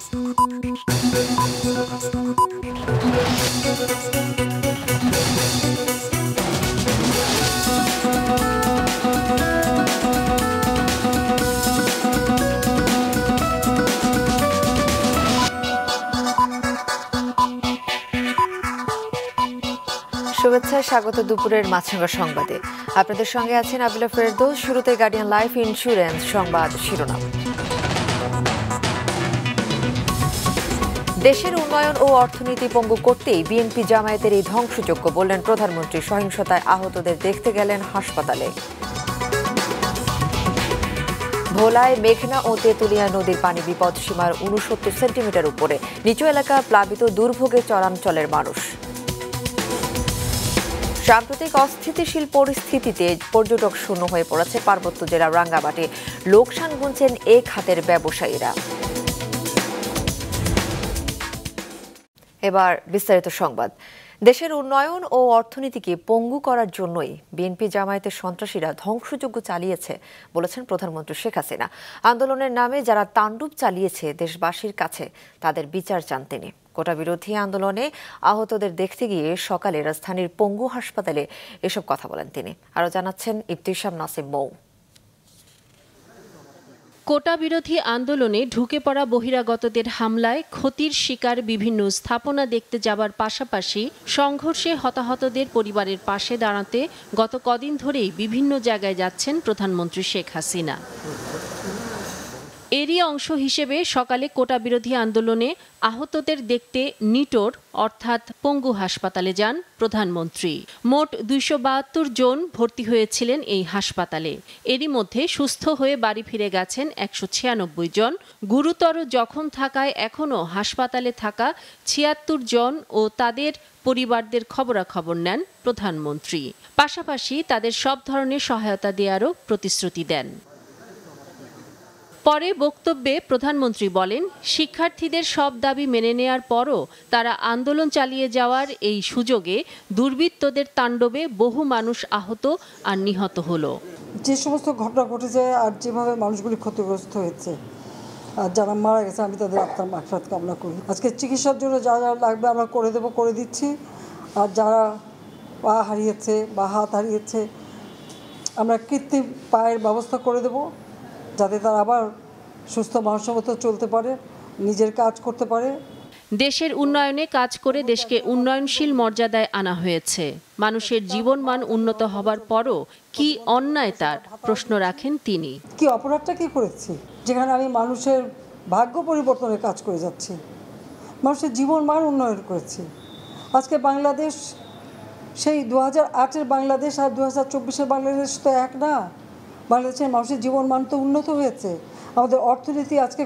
শুভেচ্ছা, স্বাগত দুপুরের মাছরাঙা সংবাদে। আপনাদের সঙ্গে আছেন আবিলা ফেরদৌস। শুরুতে গার্ডিয়ান লাইফ ইন্স্যুরেন্স সংবাদ শিরোনাম। দেশের উন্নয়ন ও অর্থনীতি পঙ্গু করতেই বিএনপি জামায়াতের এই ধ্বংসযজ্ঞ, বললেন প্রধানমন্ত্রী। সহিংসতায় আহতদের দেখতে গেলেন হাসপাতালে। ভোলায় মেঘনা ও তেঁতুলিয়া নদীর পানি বিপদসীমার ৬৯ সেন্টিমিটার উপরে, নিচু এলাকা প্লাবিত, দুর্ভোগে চরাঞ্চলের মানুষ। সাম্প্রতিক অস্থিতিশীল পরিস্থিতিতে পর্যটক শূন্য হয়ে পড়েছে পার্বত্য জেলা রাঙ্গামাটি। লোকসান গুনছেন এ খাতের ব্যবসায়ীরা। এবার বিস্তারিত সংবাদ। দেশের উন্নয়ন ও অর্থনীতিকে পঙ্গু করার জন্যই বিএনপি জামায়াতের সন্ত্রাসীরা ধ্বংসযজ্ঞ চালিয়েছে, বলেছেন প্রধানমন্ত্রী শেখ হাসিনা। আন্দোলনের নামে যারা তাণ্ডব চালিয়েছে দেশবাসীর কাছে তাদের বিচার চান তিনি। কোটা বিরোধী আন্দোলনে আহতদের দেখতে গিয়ে সকালে রাজধানীর পঙ্গু হাসপাতালে এসব কথা বলেন তিনি। আরও জানাচ্ছেন ইবতিসাম নাসিম মৌ। কোটা বিরোধী আন্দোলনে ঢুকে পড়া বহিরাগতদের হামলায় ক্ষতির শিকার বিভিন্ন স্থাপনা দেখতে যাবার পাশাপাশি সংঘর্ষে হতাহতদের পরিবারের পাশে দাঁড়াতে গত কদিন ধরেই বিভিন্ন জায়গায় যাচ্ছেন প্রধানমন্ত্রী শেখ হাসিনা। এরই অংশ হিসেবে সকালে কোটা বিরোধী আন্দোলনে আহতদের দেখতে নিটোর অর্থাৎ পঙ্গু হাসপাতালে যান প্রধানমন্ত্রী। মোট ২৭২ জন ভর্তি হয়েছিলেন এই হাসপাতালে। এরই মধ্যে সুস্থ হয়ে বাড়ি ফিরে গেছেন ১৯৬ জন। গুরুতর জখম থাকায় এখনও হাসপাতালে থাকা ৭৬ জন ও তাদের পরিবারদের খবরাখবর নেন প্রধানমন্ত্রী। পাশাপাশি তাদের সব ধরনের সহায়তা দেওয়ারও প্রতিশ্রুতি দেন। পরে বক্তব্যে প্রধানমন্ত্রী বলেন, শিক্ষার্থীদের সব দাবি মেনে নেয়ার পরও তারা আন্দোলন চালিয়ে যাওয়ার এই সুযোগে দুর্বৃত্তদের তাণ্ডবে বহু মানুষ আহত আর নিহত হলো। যে সমস্ত ঘটনা ঘটেছে আর যেভাবে মানুষগুলি ক্ষতিগ্রস্ত হয়েছে আর যারা মারা গেছে, আমি তাদের আত্মার মাগফিরাত কামনা করি। আজকে চিকিৎসার জন্য যা যা লাগবে আমরা করে দিচ্ছি। আর যারা পা হারিয়েছে বা হাত হারিয়েছে, আমরা কৃত্রিম পায়ের ব্যবস্থা করে দেব, যাতে তারা আবার সুস্থ মানুষের মতো চলতে পারে, নিজের কাজ করতে পারে। দেশের উন্নয়নে কাজ করে দেশকে উন্নয়নশীল মর্যাদায় আনা হয়েছে। মানুষের জীবনমান উন্নত হবার পরও কি অন্যায় তার প্রশ্ন রাখেন তিনি। কি অপরাধটা কি করেছি যেখানে আমি মানুষের ভাগ্য পরিবর্তনের কাজ করে যাচ্ছি, মানুষের জীবনমান উন্নয়ন করেছি। আজকে বাংলাদেশ সেই ২০০৮-এর বাংলাদেশ আর ২০২৪-এর বাংলাদেশ তো এক না। বাংলাদেশের মানুষের জীবনমান তো উন্নত হয়েছে। আমাদের অর্থনীতি আজকে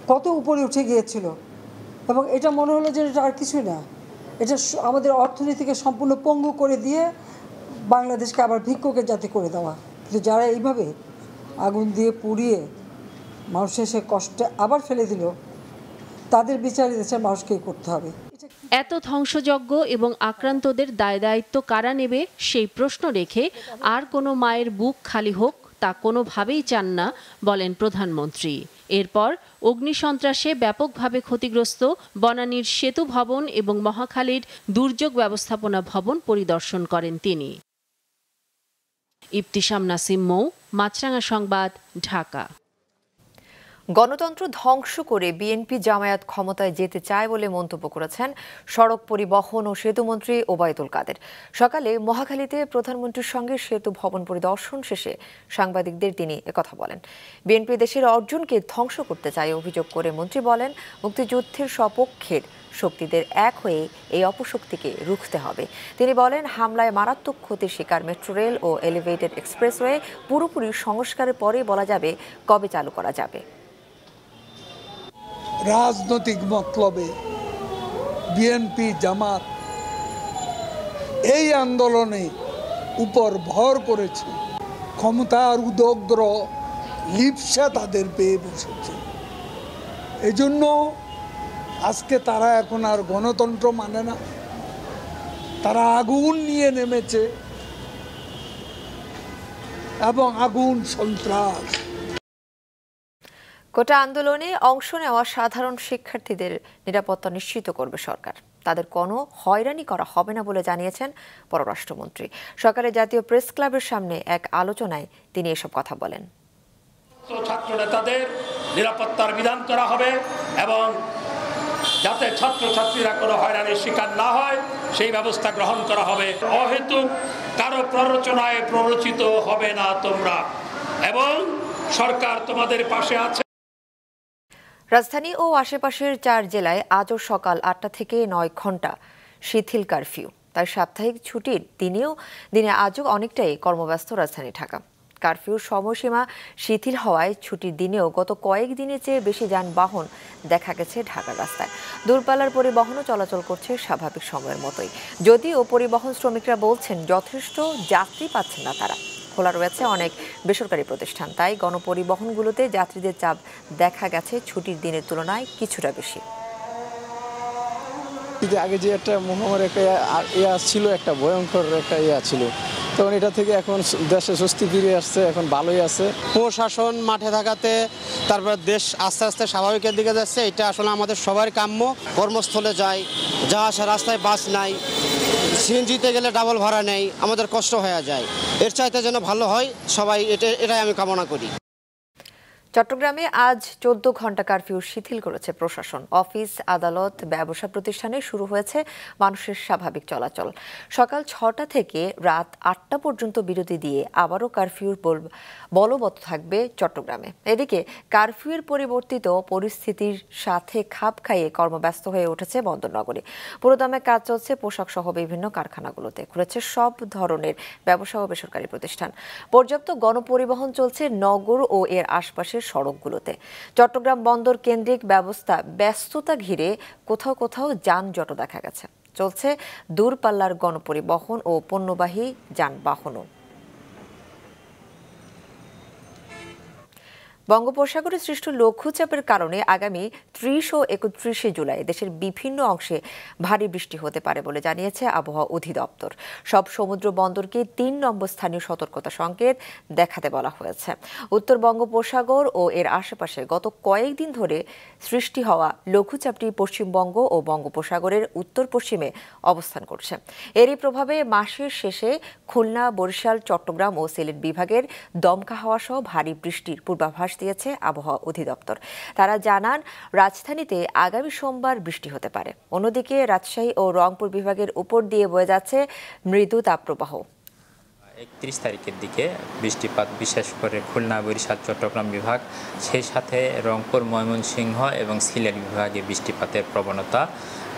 কত উপরে উঠে গিয়েছিল, এবং এটা মনে হলো যে এটা আর কিছুই না। এটা আমাদের অর্থনীতিকে সম্পূর্ণ পঙ্গু করে দিয়ে বাংলাদেশকে আবার ভিক্ষুকের জাতি করে দেওয়া। কিন্তু যারা এইভাবে আগুন দিয়ে পুড়িয়ে মানুষের সে কষ্টে আবার ফেলে দিল, তাদের বিচার দেশের মানুষকেই করতে হবে। এত ধ্বংসযজ্ঞ এবং আক্রান্তদের দায় দায়িত্ব কারা নেবে সেই প্রশ্ন রেখে আর কোনো মায়ের বুক খালি হোক তা কোনোভাবেই চান না, বলেন প্রধানমন্ত্রী। এরপর অগ্নিসন্ত্রাসে ব্যাপকভাবে ক্ষতিগ্রস্ত বনানীর সেতু ভবন এবং মহাখালীর দুর্যোগ ব্যবস্থাপনা ভবন পরিদর্শন করেন তিনি। ইবতিসাম নাসিম মৌ, মাছরাঙা সংবাদ, ঢাকা। গণতন্ত্র ধ্বংস করে বিএনপি জামায়াত ক্ষমতায় যেতে চায় বলে মন্তব্য করেছেন সড়ক পরিবহন ও সেতুমন্ত্রী ওবায়দুল কাদের। সকালে মহাখালীতে প্রধানমন্ত্রীর সঙ্গে সেতু ভবন পরিদর্শন শেষে সাংবাদিকদের তিনি একথা বলেন। বিএনপি দেশের অর্জনকে ধ্বংস করতে চায় অভিযোগ করে মন্ত্রী বলেন, মুক্তিযুদ্ধের সপক্ষের শক্তিদের এক হয়ে এই অপশক্তিকে রুখতে হবে। তিনি বলেন, হামলায় মারাত্মক ক্ষতির শিকার মেট্রো রেল ও এলিভেটেড এক্সপ্রেসওয়ে পুরোপুরি সংস্কারের পরেই বলা যাবে কবে চালু করা যাবে। রাজনৈতিক মতলবে বিএনপি জামাত এই আন্দোলনে উপর ভর করেছে, ক্ষমতার উদগ্র লিপ্সা তাদের পেয়ে বসেছে। এজন্য আজকে তারা এখন আর গণতন্ত্র মানে না, তারা আগুন নিয়ে নেমেছে এবং আগুন সন্ত্রাস। কোটা আন্দোলনে অংশ নেওয়া সাধারণ শিক্ষার্থীদের নিরাপত্তা নিশ্চিত করবে সরকার। তাদের কোনো হয়রানি করা হবে না বলে জানিয়েছেন পররাষ্ট্রমন্ত্রী। সকালে জাতীয় প্রেস ক্লাবের সামনে এক আলোচনায় তিনি এসব কথা বলেন। ছাত্র নেতাদের নিরাপত্তার বিধান করা হবে এবং যাতে ছাত্রছাত্রীরা কোনো হয়রানির শিকার না হয় সেই ব্যবস্থা গ্রহণ করা হবে। অহেতুক কারো প্ররোচনায় প্ররোচিত হবে না তোমরা, এবং সরকার তোমাদের পাশে আছে। রাজধানী ও আশেপাশের 4 জেলায় আজও সকাল 8টা থেকে 9 ঘন্টা শিথিল কারফিউ। তাই সাপ্তাহিক ছুটির দিনে আজও অনেকটাই কর্মব্যস্ত রাজধানী ঢাকা। কারফিউর সময়সীমা শিথিল হওয়ায় ছুটির দিনেও গত কয়েকদিনের চেয়ে বেশি যানবাহন দেখা গেছে ঢাকার রাস্তায়। দূরপাল্লার পরিবহনও চলাচল করছে স্বাভাবিক সময়ের মতোই, যদিও পরিবহন শ্রমিকরা বলছেন যথেষ্ট যাত্রী পাচ্ছেন না তারা। খোলা রয়েছে অনেক বেসরকারি প্রতিষ্ঠান, তাই গণপরিবহনগুলোতে যাত্রীদের চাপ দেখা গেছে ছুটির দিনের তুলনায় কিছুটা বেশি। আগে যে একটা মহামারী একটা ইয়া ছিল, একটা ভয়ঙ্কর একটা ইয়া ছিল, তখন এটা থেকে এখন দেশে স্বস্তি ফিরে আসছে, এখন ভালোই আছে। প্রশাসন মাঠে থাকাতে তারপর দেশ আস্তে আস্তে স্বাভাবিকের দিকে যাচ্ছে। এটা আসলে আমাদের সবার কাম্য। কর্মস্থলে যাই, যা আসা রাস্তায় বাস নাই, সিএনজিতে গেলে ডাবল ভাড়া নেই, আমাদের কষ্ট হয়ে যায়। এর চাইতে যেন ভালো হয়, সবাই এটাই আমি কামনা করি। চট্টগ্রামে আজ 14 ঘন্টা কারফিউ শিথিল করেছে প্রশাসন। অফিস, আদালত, ব্যবসা প্রতিষ্ঠানে শুরু হয়েছে মানুষের স্বাভাবিক চলাচল। সকাল 6টা থেকে রাত 8টা পর্যন্ত বিরতি দিয়ে আবারও কারফিউর বলবৎ থাকবে চট্টগ্রামে। এদিকে কারফিউয়ের পরিবর্তিত পরিস্থিতির সাথে খাপ খাইয়ে কর্মব্যস্ত হয়ে উঠেছে বন্দরনগরী। পুরোদমে কাজ চলছে পোশাক সহ বিভিন্ন কারখানাগুলোতে। খুলেছে সব ধরনের ব্যবসা ও বেসরকারি প্রতিষ্ঠান। পর্যাপ্ত গণপরিবহন চলছে নগর ও এর আশপাশের সড়কগুলোতে। চট্টগ্রাম বন্দর কেন্দ্রিক ব্যস্ততা ঘিরে কোথাও কোথাও যানজট দেখা গেছে। চলছে দূরপাল্লার গণপরিবহন ও পণ্যবাহী যানবাহনও। বঙ্গোপসাগরে সৃষ্ট লঘুচাপের কারণে আগামী 30 ও 31 জুলাই দেশের বিভিন্ন অংশে ভারী বৃষ্টি হতে পারে বলে জানিয়েছে আবহাওয়া অধিদপ্তর। সব সমুদ্র বন্দরকে 3 নম্বর স্থানীয় সতর্কতা সংকেত দেখাতে বলা হয়েছে। উত্তর বঙ্গোপসাগর ও এর আশেপাশে গত কয়েকদিন ধরে সৃষ্টি হওয়া লঘুচাপটি পশ্চিমবঙ্গ ও বঙ্গোপসাগরের উত্তর পশ্চিমে অবস্থান করছে। এরই প্রভাবে মাসের শেষে খুলনা, বরিশাল, চট্টগ্রাম ও সিলেট বিভাগের দমকা হাওয়া সহ ভারী বৃষ্টির পূর্বাভাস দিয়েছে আবহাওয়া অধিদপ্তর। তারা জানান, রাজধানীতে আগামী সোমবার বৃষ্টি হতে পারে। অন্যদিকে রাজশাহী ও রংপুর বিভাগের উপর দিয়ে বয়ে যাচ্ছে মৃদু তাপপ্রবাহ। 31 তারিখের দিকে বৃষ্টিপাত, বিশেষ করে খুলনা, বরিশাল, চট্টগ্রাম বিভাগ, সেই সাথে রংপুর, ময়মনসিংহ এবং সিলেট বিভাগে বৃষ্টিপাতের প্রবণতা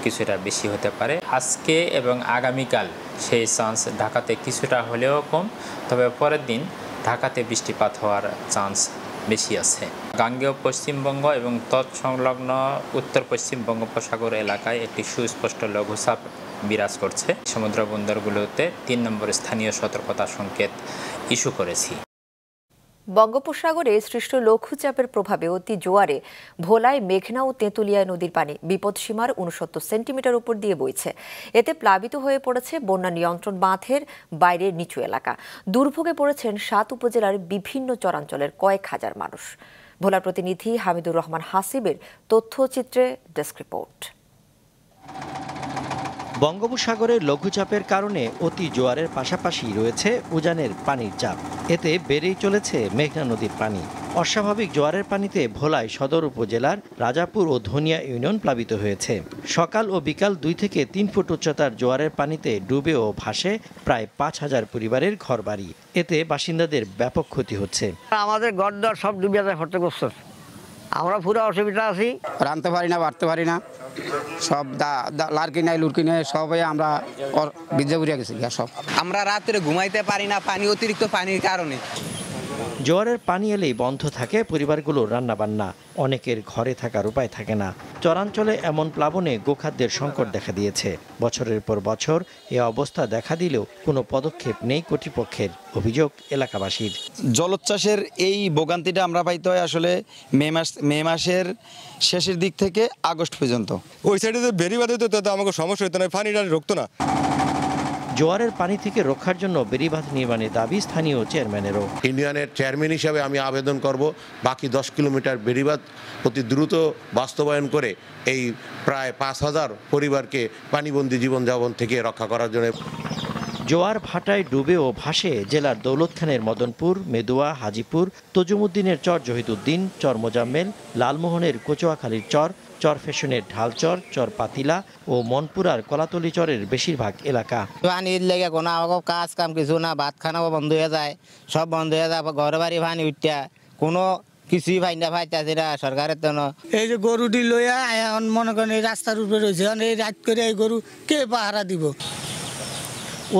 কিছুটা বেশি হতে পারে। আজকে এবং আগামীকাল সেই চান্স ঢাকাতে কিছুটা হলেও কম, তবে পরের দিন ঢাকাতে বৃষ্টিপাত হওয়ার চান্স বেশি আছে। গাঙ্গেয় পশ্চিমবঙ্গ এবং তৎসংলগ্ন উত্তর পশ্চিম বঙ্গোপসাগর এলাকায় একটি সুস্পষ্ট লঘুচাপ বিরাজ করছে। সমুদ্র বন্দরগুলোতে 3 নম্বর স্থানীয় সতর্কতা সংকেত ইস্যু করেছি। বঙ্গোপসাগরে সৃষ্ট লঘুচাপের প্রভাবে অতি জোয়ারে ভোলায় মেঘনা ও তেঁতুলিয়া নদীর পানি বিপদসীমার 69 সেন্টিমিটার উপর দিয়ে বইছে। এতে প্লাবিত হয়ে পড়েছে বন্যা নিয়ন্ত্রণ বাঁধের বাইরের নিচু এলাকা। দুর্ভোগে পড়েছেন 7 উপজেলার বিভিন্ন চরাঞ্চলের কয়েক হাজার মানুষ। ভোলার প্রতিনিধি হামিদুর রহমান হাসিবের তথ্যচিত্রে ডেস্ক রিপোর্ট। বঙ্গোপসাগরের লঘুচাপের কারণে অতি জোয়ারের পাশাপাশি রয়েছে উজানের পানির চাপ। এতে বেড়েই চলেছে মেঘনা নদীর পানি। অস্বাভাবিক জোয়ারের পানিতে ভোলায় সদর উপজেলার রাজাপুর ও ধনিয়া ইউনিয়ন প্লাবিত হয়েছে। সকাল ও বিকাল 2 থেকে 3 ফুট উচ্চতার জোয়ারের পানিতে ডুবে ও ভাসে প্রায় 5000 পরিবারের ঘরবাড়ি। এতে বাসিন্দাদের ব্যাপক ক্ষতি হচ্ছে। আমাদের ঘরদর সব ডুবে যায়, ক্ষতিগ্রস্ত। আমরা পুরো অসুবিধা আছি, রাঁধতে পারি না, বাড়তে পারি না, সব লার্কি নাই, লুরকি নাই, সবাই আমরা বিদ্যা বুড়িয়া গেছি সব। আমরা রাত্রে ঘুমাইতে পারি না, অতিরিক্ত পানির কারণে। জোয়ারের পানি এলেই বন্ধ থাকে পরিবারগুলোর রান্নাবান্না। অনেকের ঘরে থাকার উপায় থাকে না। চরাঞ্চলে এমন প্লাবনে গোখাদ্যের সংকট দেখা দিয়েছে। বছরের পর বছর এ অবস্থা দেখা দিলেও কোনো পদক্ষেপ নেই কর্তৃপক্ষের, অভিযোগ এলাকাবাসীর। জলোচ্ছ্বাসের এই ভোগান্তিটা আমরা পাইতে হয় আসলে মে মাসের শেষের দিক থেকে আগস্ট পর্যন্ত। ওই সাইডে বেরি বাঁধে তো আমাকে সমস্যা হতো না, পানিটা রুখতো না। জোয়ারের পানি থেকে রক্ষার জন্য বেড়িবাঁধ নির্মাণের দাবি স্থানীয় চেয়ারম্যানেরও। ইউনিয়নের চেয়ারম্যান হিসাবে আমি আবেদন করব বাকি 10 কিলোমিটার বেড়িবাঁধ অতি দ্রুত বাস্তবায়ন করে এই প্রায় 5,000 পরিবারকে পানিবন্দী জীবনযাপন থেকে রক্ষা করার জন্য। জোয়ার ভাটায় ডুবে ও ভাসে জেলার দৌলতখানের মদনপুর, মেদুয়া, হাজিপুর, তজুমুদ্দিনের চর জহিদুদ্দিন, চর মোজাম্মেল, লালমোহনের কচুয়াখালীর চর, চর ফ্যাশনের ঢালচর, চর পাতিলা ও মনপুরার কলাতলি চরের বেশিরভাগ এলাকা। পানির লেগে কোনো কাজ কাম কিছু না, ভাত খানাও বন্ধ হয়ে যায়, সব বন্ধ হয়ে যায়, ঘর বাড়ি পানি উঠা কোনো কিছুই ফাইনা পাইতাছি না সরকারের জন্য। এই যে গরুটি লইয়া এখন মনে করেন এই রাস্তার উপরে রয়েছে, এই রাত করে এই গরু কে পাহারা দিব?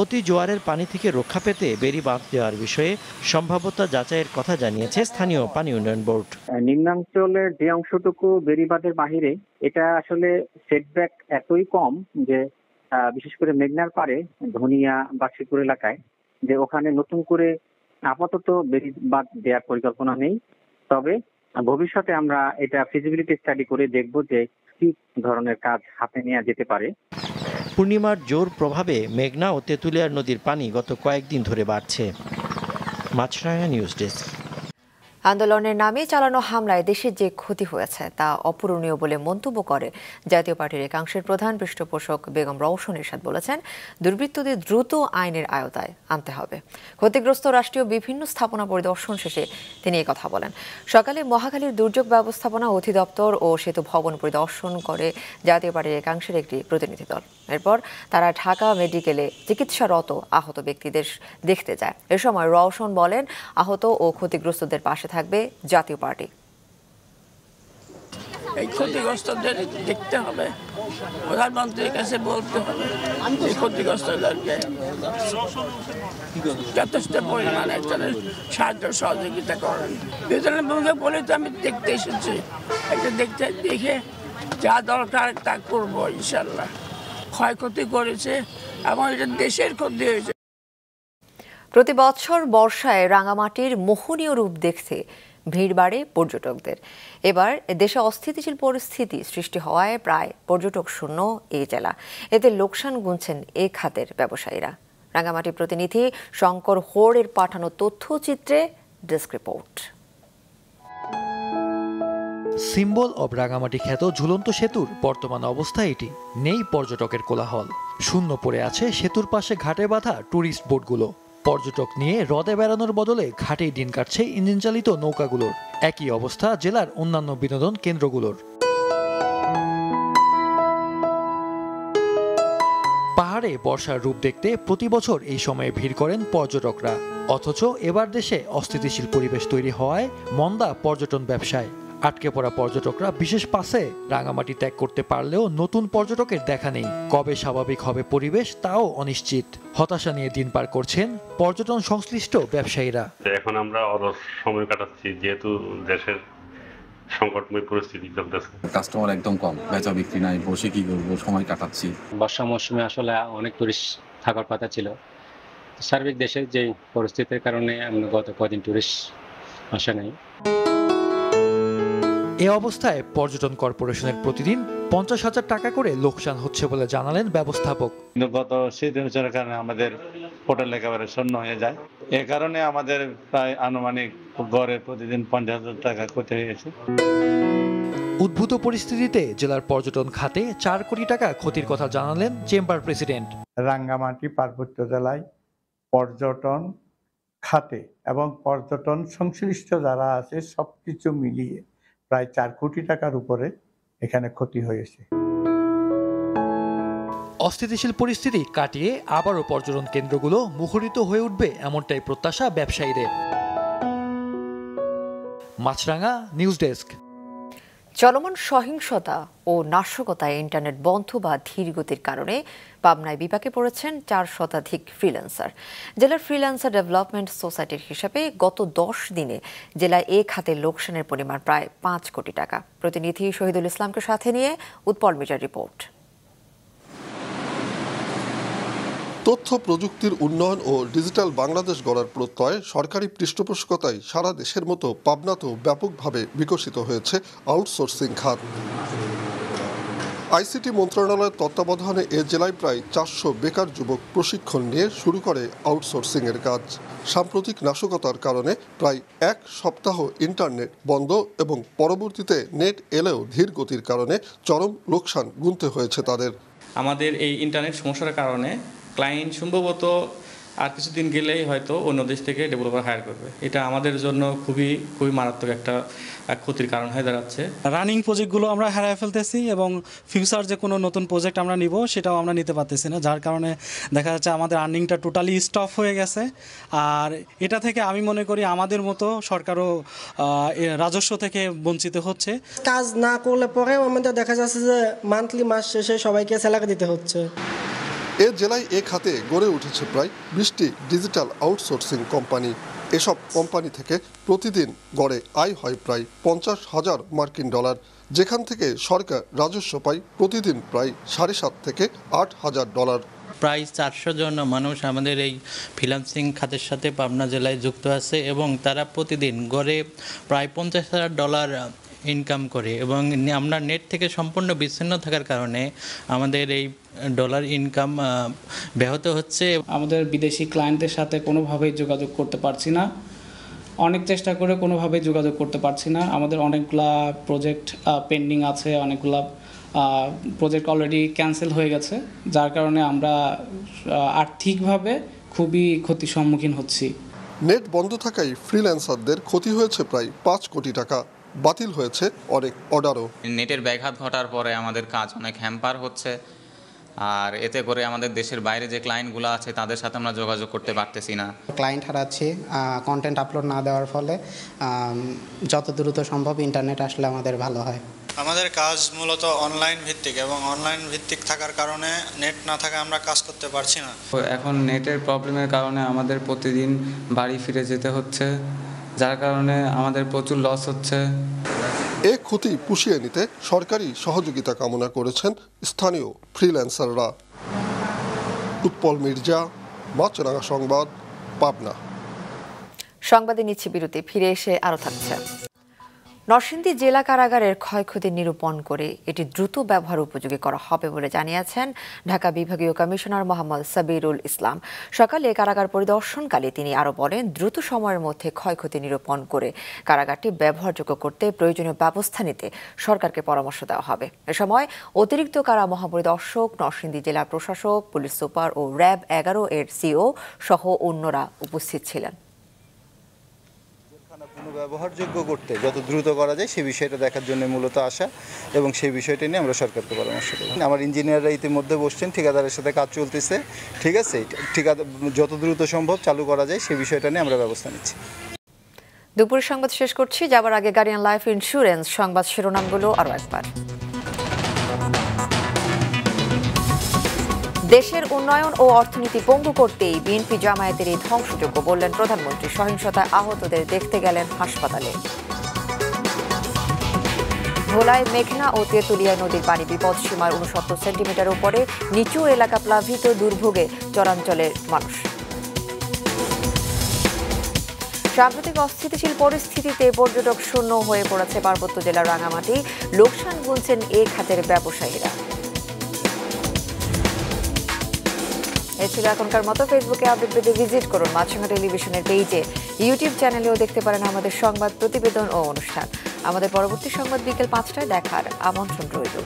অতি জোয়ারের পানি থেকে রক্ষা পেতে বেড়ি বাঁধ দেওয়ার বিষয়ে সম্ভাব্যতা যাচাইয়ের কথা জানিয়েছে স্থানীয় পানি উন্নয়ন বোর্ড। নিম্নাঞ্চলের যে অংশটুকু বেড়িবাঁধের বাহিরে, এটা আসলে সেটব্যাক এতই কম যে বিশেষ করে মেঘনার পাড়ে ধনিয়া বা শিবপুর এলাকায় যে ওখানে নতুন করে আপাতত বেড়িবাঁধ দেওয়ার পরিকল্পনা নেই। তবে ভবিষ্যতে আমরা এটা ফিজিবিলিটি স্টাডি করে দেখব যে কি ধরনের কাজ হাতে নেওয়া যেতে পারে। পূর্ণিমার জোর প্রভাবে মেঘনা ও তেঁতুলিয়ার নদীর পানি গত কয়েকদিন ধরে বাড়ছে। মাছরাঙা নিউজ ডেস্ক। আন্দোলনের নামে চালানো হামলায় দেশের যে ক্ষতি হয়েছে তা অপূরণীয় বলে মন্তব্য করে জাতীয় পার্টির একাংশের প্রধান পৃষ্ঠপোষক বেগম রওশন এরশাদ বলেছেন, দুর্বৃত্তদের দ্রুত আইনের আওতায় আনতে হবে। ক্ষতিগ্রস্ত রাষ্ট্রীয় বিভিন্ন স্থাপনা পরিদর্শন শেষে তিনি কথা বলেন। সকালে মহাখালীর দুর্যোগ ব্যবস্থাপনা অধিদপ্তর ও সেতু ভবন পরিদর্শন করে জাতীয় পার্টির একাংশের একটি প্রতিনিধি দল। এরপর তারা ঢাকা মেডিকেলে চিকিৎসারত আহত ব্যক্তিদের দেখতে যায়। এ সময় রওশন বলেন, আহত ও ক্ষতিগ্রস্তদের পাশে থাকবে জাতীয় পার্টি। এই ক্ষতিগ্রস্তদের দেখতে হবে, প্রধানমন্ত্রীর কাছে বলতে হবে এই ক্ষতিগ্রস্তদেরকে যথেষ্ট পরিমাণে সাহায্য সহযোগিতা করেন। দুজনের ভূমিকা বলে তো আমি দেখতে এসেছি, একটা দেখে যা দরকার তা করবো ইনশাল্লাহ। ক্ষয়ক্ষতি করেছে এবং এটা দেশের ক্ষতি হয়েছে। প্রতি বছর বর্ষায় রাঙামাটির মোহনীয় রূপ দেখতে ভিড় বাড়ে পর্যটকদের। এবার দেশে অস্থিতিশীল পরিস্থিতি সৃষ্টি হওয়ায় প্রায় পর্যটক শূন্য এই জেলা। এতে লোকসান গুনছেন এ খাতের ব্যবসায়ীরা। রাঙামাটি প্রতিনিধি শঙ্কর হোড়ের পাঠানো তথ্যচিত্রে desk report. Symbol of Rangamati খ্যাত ঝুলন্ত সেতুর বর্তমান অবস্থা এটি। নেই পর্যটকের কোলাহল, শূন্য পড়ে আছে সেতুর পাশে ঘাটে বাঁধা ট্যুরিস্ট বোটগুলো। পর্যটক নিয়ে হ্রদে বেড়ানোর বদলে ঘাটেই দিন কাটছে ইঞ্জিন চালিত নৌকাগুলোর। একই অবস্থা জেলার অন্যান্য বিনোদন কেন্দ্রগুলোর। পাহাড়ে বর্ষার রূপ দেখতে প্রতি বছর এই সময়ে ভিড় করেন পর্যটকরা। অথচ এবার দেশে অস্থিতিশীল পরিবেশ তৈরি হওয়ায় মন্দা পর্যটন ব্যবসায়। আটকে পড়া পর্যটকরা বিশেষ পাসে রাঙামাটি ত্যাগ করতে পারলেও নতুন পর্যটকের দেখা নেই। কবে স্বাভাবিক হবে পরিবেশ তাও অনিশ্চিত। হতাশা নিয়ে দিন পার করছেন পর্যটন সংশ্লিষ্ট ব্যবসায়ীরা। এখন আমরা অলস সময় কাটাচ্ছি, যেহেতু দেশের সংকটময় পরিস্থিতি চলতেছে। কাস্টমার একদম কম, বেচা বিক্রি নাই, বসে কি করবো, সময় কাটাচ্ছি। বর্ষা মৌসুমে আসলে অনেক টুরিস্ট থাকার কথা ছিল। সার্বিক দেশের যে পরিস্থিতির কারণে আমরা গত কদিন টুরিস্ট আসে নাই। এ অবস্থায় পর্যটন কর্পোরেশনের প্রতিদিন 50,000 টাকা করে লোকসান হচ্ছে বলে জানালেন ব্যবস্থাপক। গত শীতের কারণে আমাদের হোটেল একেবারে শূন্য হয়ে যায়। এ কারণে আমাদের প্রায় আনুমানিক গড়ে প্রতিদিন 50,000 টাকা ক্ষতি হয়েছে। উদ্ভূত পরিস্থিতিতে জেলার পর্যটন খাতে 4 কোটি টাকা ক্ষতির কথা জানালেন চেম্বার প্রেসিডেন্ট। রাঙ্গামাটি পার্বত্য জেলায় পর্যটন খাতে এবং পর্যটন সংশ্লিষ্ট যারা আছে সবকিছু মিলিয়ে প্রায় 4 কোটি টাকার উপরে এখানে ক্ষতি হয়েছে। অস্থিতিশীল পরিস্থিতি কাটিয়ে আবারও পর্যটন কেন্দ্রগুলো মুখরিত হয়ে উঠবে এমনটাই প্রত্যাশা ব্যবসায়ীদের। মাছরাঙা নিউজ ডেস্ক। চলমান সহিংসতা ও নাশকতায় ইন্টারনেট বন্ধ বা ধীর গতির কারণে পাবনায় বিপাকে পড়েছেন 4 শতাধিক ফ্রিল্যান্সার। জেলার ফ্রিল্যান্সার ডেভেলপমেন্ট সোসাইটির হিসাবে গত 10 দিনে জেলায় এ খাতে লোকসানের পরিমাণ প্রায় 5 কোটি টাকা। প্রতিনিধি শহীদুল ইসলামকে সাথে নিয়ে উৎপল মিডিয়ার রিপোর্ট। তথ্য প্রযুক্তির উন্নয়ন ও ডিজিটাল বাংলাদেশ গড়ার প্রত্যয় সরকারি পৃষ্ঠপোষকতায় সারা দেশের মতো পাবনাতেও ব্যাপকভাবে বিকশিত হয়েছে আউটসোর্সিং খাত। আইসিটি মন্ত্রণালয়ের তত্ত্বাবধানে এ জেলায় প্রায় 400 বেকার যুবক প্রশিক্ষণ নিয়ে শুরু করে আউটসোর্সিংয়ের কাজ। সাম্প্রতিক নাশকতার কারণে প্রায় 1 সপ্তাহ ইন্টারনেট বন্ধ এবং পরবর্তীতে নেট এলেও ধীর গতির কারণে চরম লোকসান গুনতে হয়েছে তাদের। আমাদের এই ইন্টারনেট সমস্যার কারণে ক্লায়েন্ট সম্ভবত আর কিছুদিন গেলেই হয়তো অন্য দেশ থেকে ডেভেলপার হায়ার করবে। এটা আমাদের জন্য খুবই মারাত্মক একটা ক্ষতির কারণ হয়ে দাঁড়াচ্ছে। রানিং প্রজেক্টগুলো আমরা হারিয়ে ফেলতেছি এবং ফিউচার যে কোনো নতুন প্রজেক্ট আমরা নিব সেটাও আমরা নিতে পারতেছি না, যার কারণে দেখা যাচ্ছে আমাদের আর্নিংটা টোটালি স্টপ হয়ে গেছে। আর এটা থেকে আমি মনে করি আমাদের মতো সরকারও রাজস্ব থেকে বঞ্চিত হচ্ছে। কাজ না করলে পরেও আমাদের দেখা যাচ্ছে যে মান্থলি মাস শেষে সবাইকে স্যালারি দিতে হচ্ছে। এ জেলায় এ খাতে গড়ে উঠেছে প্রায় 20টি ডিজিটাল আউটসোর্সিং কোম্পানি। এসব কোম্পানি থেকে প্রতিদিন গড়ে আয় হয় প্রায় 50,000 মার্কিন ডলার, যেখান থেকে সরকার রাজস্ব পায় প্রতিদিন প্রায় 7.5 থেকে 8,000 ডলার। প্রায় 400 জন মানুষ আমাদের এই ফ্রিল্যান্সিং খাতের সাথে পাবনা জেলায় যুক্ত আছে এবং তারা প্রতিদিন গড়ে প্রায় 50,000 ডলার ইনকাম করে এবং আমরা নেট থেকে সম্পূর্ণ বিচ্ছিন্ন থাকার কারণে আমাদের এই ডলার ইনকাম ব্যাহত হচ্ছে। আমাদের বিদেশি ক্লায়েন্টদের সাথে কোনোভাবেই যোগাযোগ করতে পারছি না, অনেক চেষ্টা করে কোনোভাবেই যোগাযোগ করতে পারছি না। আমাদের অনেকগুলা প্রজেক্ট পেন্ডিং আছে, অনেকগুলা প্রজেক্ট অলরেডি ক্যান্সেল হয়ে গেছে, যার কারণে আমরা আর্থিকভাবে খুবই ক্ষতির সম্মুখীন হচ্ছি। নেট বন্ধ থাকায় ফ্রিল্যান্সারদের ক্ষতি হয়েছে প্রায় 5 কোটি টাকা। বাতিল হয়েছে অনেক অর্ডারও। নেটের ব্যাঘাত ঘটার পরে আমাদের কাজ অনেক হ্যাম্পার হচ্ছে, আর এতে করে আমাদের দেশের বাইরে যে ক্লায়েন্টগুলো আছে তাদের সাথে আমরা যোগাযোগ করতে পারতেছি না। ক্লায়েন্ট হারাচ্ছি কন্টেন্ট আপলোড না দেওয়ার ফলে। যত দ্রুত সম্ভব ইন্টারনেট আসলে আমাদের ভালো হয়। আমাদের কাজ মূলত অনলাইন ভিত্তিক এবং অনলাইন ভিত্তিক থাকার কারণে নেট না থাকায় আমরা কাজ করতে পারছি না। এখন নেটের প্রবলেমের কারণে আমাদের প্রতিদিন বাড়ি ফিরে যেতে হচ্ছে, যার কারণে আমাদের প্রচুর লস হচ্ছে। এ ক্ষতি পুষিয়ে নিতে সরকারি সহযোগিতা কামনা করেছেন স্থানীয় ফ্রিল্যান্সাররা। উৎপল মির্জা, মাছরাঙা সংবাদ, পাবনা। সংবাদে নিচ্ছে বিরতি, ফিরে এসে আরও থাকছে। নরসিংদী জেলা কারাগারের ক্ষয়ক্ষতি নিরূপণ করে এটি দ্রুত ব্যবহার উপযোগী করা হবে বলে জানিয়েছেন ঢাকা বিভাগীয় কমিশনার মোহাম্মদ সাবিরুল ইসলাম। সকালে কারাগার পরিদর্শনকালে তিনি আরও বলেন, দ্রুত সময়ের মধ্যে ক্ষয়ক্ষতি নিরূপণ করে কারাগারটি ব্যবহারযোগ্য করতে প্রয়োজনীয় ব্যবস্থা নিতে সরকারকে পরামর্শ দেওয়া হবে। এ সময় অতিরিক্ত কারা মহাপরিদর্শক, নরসিংদী জেলা প্রশাসক, পুলিশ সুপার ও র্যাব 11 এর সিও সহ অন্যরা উপস্থিত ছিলেন। ব্যবহারযোগ্য করতে যত দ্রুত করা যায় সেই বিষয়টা দেখার জন্য মূলত আসা, এবং সেই বিষয়টা নিয়ে আমরা সরকারকে পরামর্শ দেব। আমার ইঞ্জিনিয়াররা ইতিমধ্যে বসছেন, ঠিকাদারের সাথে কাজ চলতেছে, ঠিক আছে। ঠিকাদার যত দ্রুত সম্ভব চালু করা যায় সেই বিষয়টা নিয়ে আমরা ব্যবস্থা নিচ্ছি। দুপুরের সংবাদ শেষ করছি, যাবার আগে গার্ডিয়ান লাইফ ইন্স্যুরেন্স সংবাদ শিরোনামগুলো আরও একবার। দেশের উন্নয়ন ও অর্থনীতি পঙ্গু করতেই বিএনপি জামায়াতের এই ধ্বংসযজ্ঞ বললেন প্রধানমন্ত্রী। সহিংসতায় আহতদের দেখতে গেলেন হাসপাতালে। ভোলায় মেঘনা ও তেঁতুলিয়া নদীর পানি বিপদসীমার 69 সেন্টিমিটার উপরে, নিচু এলাকা প্লাবিত, দুর্ভোগে চরাঞ্চলের মানুষ। সাম্প্রতিক অস্থিতিশীল পরিস্থিতিতে পর্যটক শূন্য হয়ে পড়েছে পার্বত্য জেলার রাঙামাটি। লোকসান গুনছেন এ খাতের ব্যবসায়ীরা। এ ছিল এখনকার মতো। ফেসবুকে আপডেট পেতে ভিজিট করুন মাছরাঙা টেলিভিশনের পেজে, ইউটিউব চ্যানেলেও দেখতে পারেন আমাদের সংবাদ, প্রতিবেদন ও অনুষ্ঠান। আমাদের পরবর্তী সংবাদ বিকেল 5টায় দেখার আমন্ত্রণ রইল।